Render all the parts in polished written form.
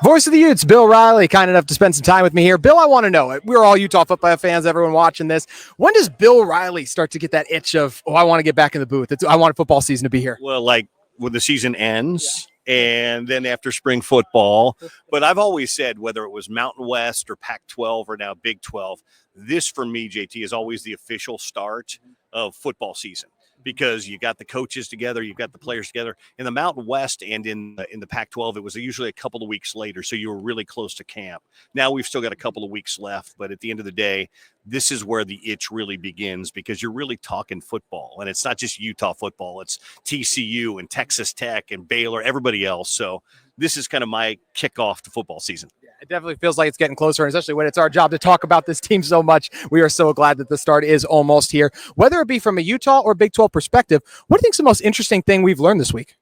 Voice of the Utes, Bill Riley, kind enough to spend some time with me here. Bill, I want to know, we're all Utah football fans, everyone watching this. When does Bill Riley start to get that itch of, I want to get back in the booth? I want football season to be here. Well, like when the season ends and then after spring football. But I've always said, whether it was Mountain West or Pac-12 or now Big 12, this for me, JT, is always the official start of football season. Because you got the coaches together, you've got the players together. In the Mountain West and in the Pac-12, it was usually a couple of weeks later, so you were really close to camp. Now we've still got a couple of weeks left, but at the end of the day, this is where the itch really begins because you're really talking football. And it's not just Utah football. It's TCU and Texas Tech and Baylor, everybody else. So this is kind of my kickoff to football season. It definitely feels like it's getting closer, and especially when it's our job to talk about this team so much. We are so glad that the start is almost here. Whether it be from a Utah or Big 12 perspective, what do you think is the most interesting thing we've learned this week?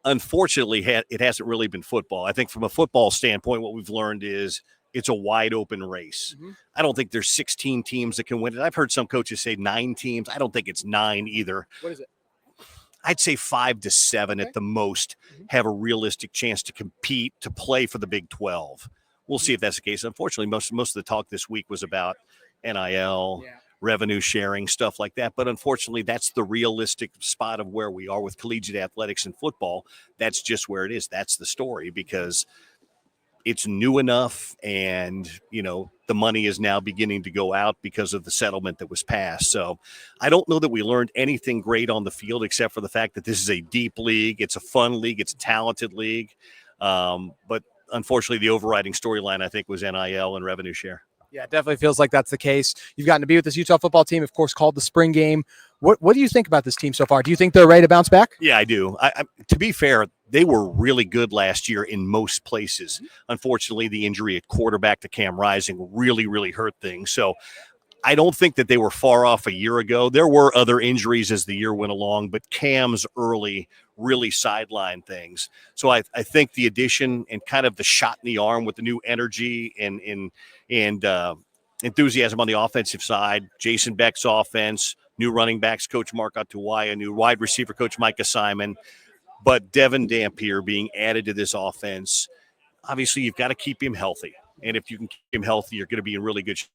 Unfortunately, it hasn't really been football. I think from a football standpoint, what we've learned is it's a wide open race. I don't think there's 16 teams that can win it. I've heard some coaches say 9 teams. I don't think it's 9 either. What is it? I'd say 5 to 7 at the most have a realistic chance to compete, to play for the Big 12. We'll see if that's the case. Unfortunately, most of the talk this week was about NIL, revenue sharing, stuff like that. But unfortunately, that's the realistic spot of where we are with collegiate athletics and football. That's just where it is. That's the story because it's new enough and, the money is now beginning to go out because of the settlement that was passed. So I don't know that we learned anything great on the field except for the fact that this is a deep league. It's a fun league. It's a talented league. But unfortunately, the overriding storyline, I think, was NIL and revenue share. Yeah, it definitely feels like that's the case. You've gotten to be with this Utah football team, of course, called the spring game. What do you think about this team so far? Do you think they're ready to bounce back? Yeah, I do. To be fair, they were really good last year in most places. Unfortunately, the injury at quarterback to Cam Rising really, really hurt things. So I don't think that they were far off a year ago. There were other injuries as the year went along, but Cam's early really sidelined things. So I think the addition and kind of the shot in the arm with the new energy and enthusiasm on the offensive side, Jason Beck's offense, new running backs coach Mark Atuwaya, new wide receiver coach Micah Simon, but Devin Dampier being added to this offense. Obviously, you've got to keep him healthy. And if you can keep him healthy, you're going to be in really good shape.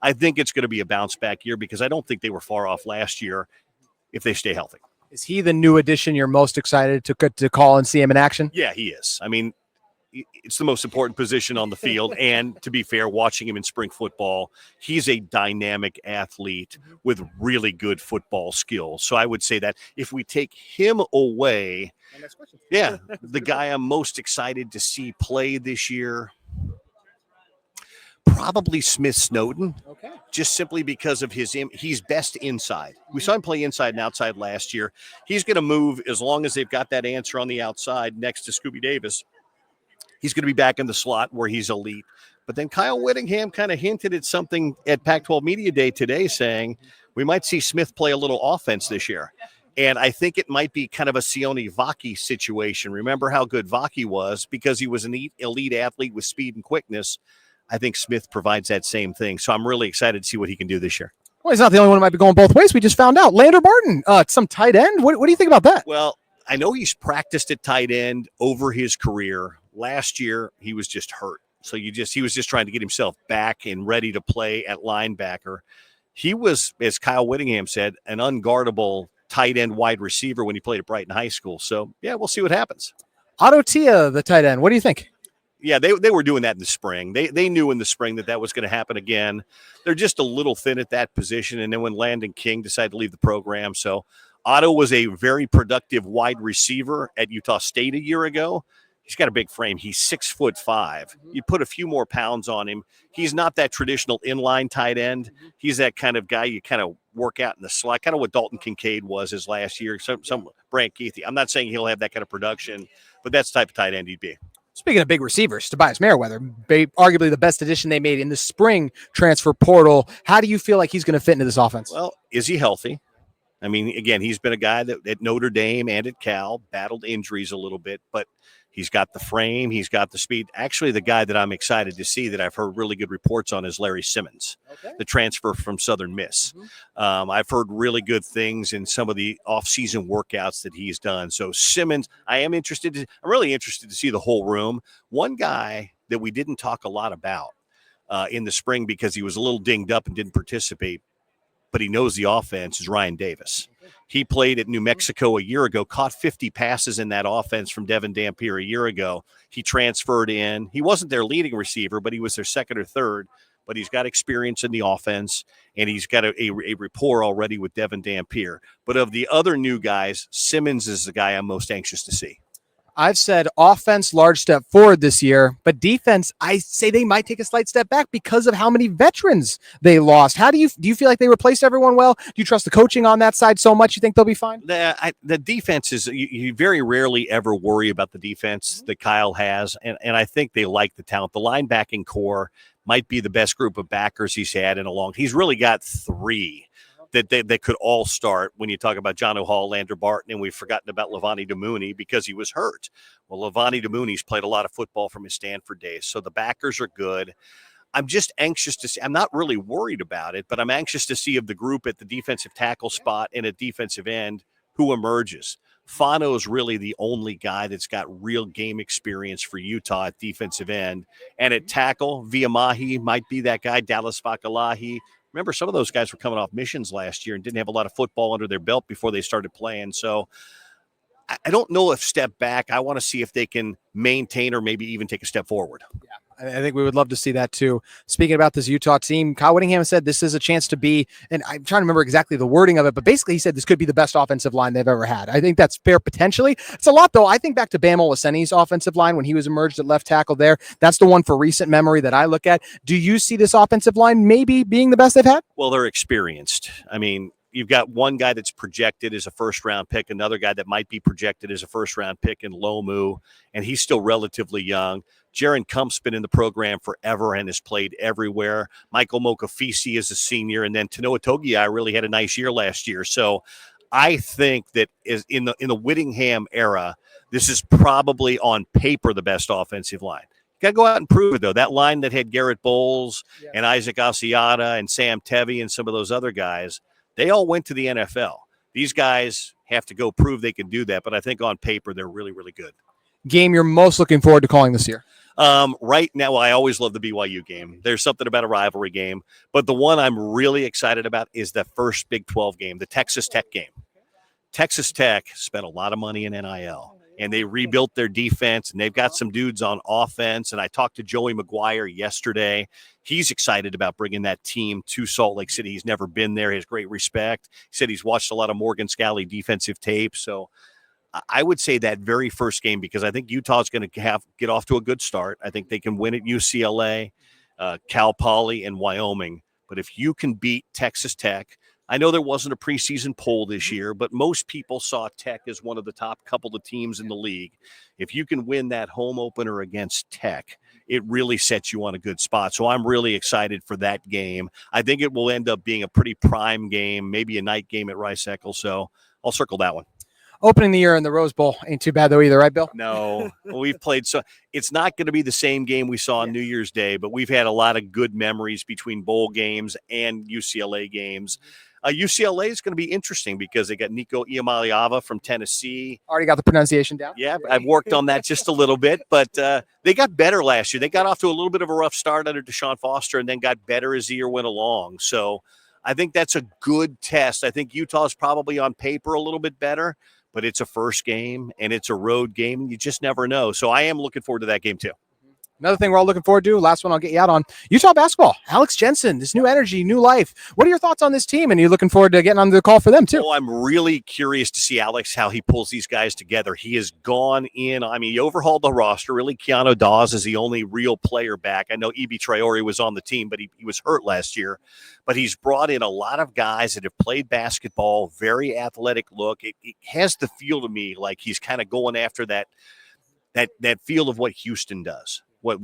I think it's going to be a bounce-back year because I don't think they were far off last year if they stay healthy. Is he the new addition you're most excited to call and see him in action? Yeah, he is. I mean, it's the most important position on the field. And to be fair, watching him in spring football, he's a dynamic athlete with really good football skills. So I would say that if we take him away, the guy I'm most excited to see play this year, probably Smith Snowden, just simply because of he's best inside. We saw him play inside and outside last year. He's going to move as long as they've got that answer on the outside next to Scooby Davis. He's going to be back in the slot where he's elite. But then Kyle Whittingham kind of hinted at something at Pac-12 Media Day today saying we might see Smith play a little offense this year. And I think it might be kind of a Sione Vaki situation. Remember how good Vaki was because he was an elite athlete with speed and quickness. I think Smith provides that same thing. So I'm really excited to see what he can do this year. Well, he's not the only one who might be going both ways. We just found out. Lander Barton, some tight end. What do you think about that? Well, I know he's practiced at tight end over his career. Last year, he was just hurt. So he was just trying to get himself back and ready to play at linebacker. He was, as Kyle Whittingham said, an unguardable tight end wide receiver when he played at Brighton High School. So, yeah, we'll see what happens. Otto Tia, the tight end. What do you think? Yeah, they were doing that in the spring. They knew in the spring that was going to happen again. They're just a little thin at that position. And then when Landon King decided to leave the program. So Otto was a very productive wide receiver at Utah State a year ago. He's got a big frame. He's 6'5". You put a few more pounds on him. He's not that traditional inline tight end. He's that kind of guy you kind of work out in the slot, kind of what Dalton Kincaid was his last year. Some Brant Keithy. I'm not saying he'll have that kind of production, but that's the type of tight end he'd be. Speaking of big receivers, Tobias Merriweather, arguably the best addition they made in the spring transfer portal. How do you feel like he's going to fit into this offense? Well, is he healthy? I mean, again, he's been a guy that at Notre Dame and at Cal battled injuries a little bit, but He's got the frame. He's got the speed. Actually, the guy that I'm excited to see that I've heard really good reports on is Larry Simmons, the transfer from Southern Miss. I've heard really good things in some of the off-season workouts that he's done. So Simmons, I'm really interested to see the whole room. One guy that we didn't talk a lot about in the spring because he was a little dinged up and didn't participate, but he knows the offense, is Ryan Davis. He played at New Mexico a year ago, caught 50 passes in that offense from Devin Dampier a year ago. He transferred in. He wasn't their leading receiver, but he was their second or third. But he's got experience in the offense, and he's got a rapport already with Devin Dampier. But of the other new guys, Simmons is the guy I'm most anxious to see. I've said offense, large step forward this year, but defense, I say they might take a slight step back because of how many veterans they lost. How do you feel like they replaced everyone well? Do you trust the coaching on that side so much you think they'll be fine? The defense is, you very rarely ever worry about the defense that Kyle has, and I think they like the talent. The linebacking core might be the best group of backers he's had in a long. He's really got three that could all start when you talk about John O'Hall, Lander Barton, and we've forgotten about Levani Damuni because he was hurt. Well, Levani Damuni's played a lot of football from his Stanford days, so the backers are good. I'm just anxious to see. I'm not really worried about it, but I'm anxious to see of the group at the defensive tackle spot and at defensive end who emerges. Fano is really the only guy that's got real game experience for Utah at defensive end. And at tackle, Viamahi might be that guy, Dallas Fakalahi. Remember, some of those guys were coming off missions last year and didn't have a lot of football under their belt before they started playing. So I don't know if step back. I want to see if they can maintain or maybe even take a step forward. Yeah. I think we would love to see that too. Speaking about this Utah team, Kyle Whittingham said this is a chance to be, and I'm trying to remember exactly the wording of it, but basically he said this could be the best offensive line they've ever had. I think that's fair potentially. It's a lot though. I think back to Bam Olaseni's offensive line when he was emerged at left tackle there. That's the one for recent memory that I look at. Do you see this offensive line maybe being the best they've had? Well, they're experienced. I mean, you've got one guy that's projected as a first-round pick, another guy that might be projected as a first-round pick in Lomu, and he's still relatively young. Jaron Kump's been in the program forever and has played everywhere. Michael Mokafisi is a senior, and then Tanoa Togiai really had a nice year last year. So I think that is in the Whittingham era, this is probably on paper the best offensive line. Got to go out and prove it, though. That line that had Garrett Bowles and Isaac Asiata and Sam Tevy and some of those other guys, they all went to the NFL. These guys have to go prove they can do that, but I think on paper they're really, really good. Game you're most looking forward to calling this year? Right now, well, I always love the BYU game. There's something about a rivalry game, but the one I'm really excited about is the first Big 12 game, the Texas Tech game. Texas Tech spent a lot of money in NIL, and they rebuilt their defense, and they've got some dudes on offense. And I talked to Joey McGuire yesterday. He's excited about bringing that team to Salt Lake City. He's never been there. He has great respect. He said he's watched a lot of Morgan Scalley defensive tape. So I would say that very first game, because I think Utah's going to get off to a good start. I think they can win at UCLA, Cal Poly, and Wyoming. But if you can beat Texas Tech, I know there wasn't a preseason poll this year, but most people saw Tech as one of the top couple of teams in the league. If you can win that home opener against Tech, it really sets you on a good spot. So I'm really excited for that game. I think it will end up being a pretty prime game, maybe a night game at Rice-Eccles. So I'll circle that one. Opening the year in the Rose Bowl ain't too bad though either, right, Bill? No, we've played so it's not going to be the same game we saw on New Year's Day, but we've had a lot of good memories between bowl games and UCLA games. UCLA is going to be interesting because they got Nico Iamaleava from Tennessee. Already got the pronunciation down? Yeah, I've worked on that just a little bit, but they got better last year. They got off to a little bit of a rough start under Deshaun Foster and then got better as the year went along. So I think that's a good test. I think Utah's probably on paper a little bit better, but it's a first game and it's a road game, and you just never know. So I am looking forward to that game too. Another thing we're all looking forward to, last one I'll get you out on, Utah basketball. Alex Jensen, this new energy, new life. What are your thoughts on this team? And you're looking forward to getting on the call for them too? Oh, I'm really curious to see Alex, how he pulls these guys together. He has gone in. I mean, he overhauled the roster. Really, Keanu Dawes is the only real player back. I know Ibi Traore was on the team, but he was hurt last year. But he's brought in a lot of guys that have played basketball, very athletic look. It has the feel to me like he's kind of going after that feel of what Houston does. What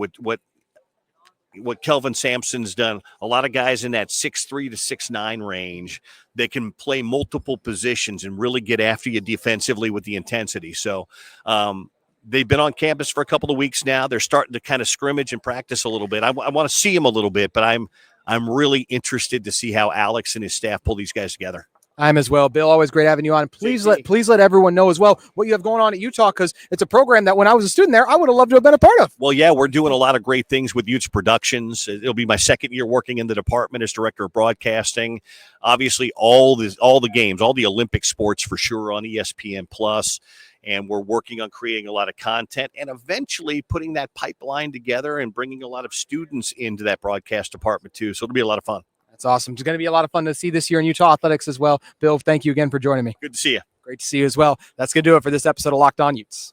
Kelvin Sampson's done. A lot of guys in that 6'3" to 6'9" range that can play multiple positions and really get after you defensively with the intensity. So They've been on campus for a couple of weeks now. They're starting to kind of scrimmage and practice a little bit. I want to see them a little bit, but I'm really interested to see how Alex and his staff pull these guys together. I'm as well. Bill, always great having you on. Please let everyone know as well what you have going on at Utah, because it's a program that when I was a student there, I would have loved to have been a part of. Well, yeah, we're doing a lot of great things with Utes Productions. It'll be my second year working in the department as director of broadcasting. Obviously, all the games, all the Olympic sports for sure on ESPN Plus. And we're working on creating a lot of content and eventually putting that pipeline together and bringing a lot of students into that broadcast department too. So it'll be a lot of fun. That's awesome. It's going to be a lot of fun to see this year in Utah athletics as well. Bill, thank you again for joining me. Good to see you. Great to see you as well. That's going to do it for this episode of Locked On Utes.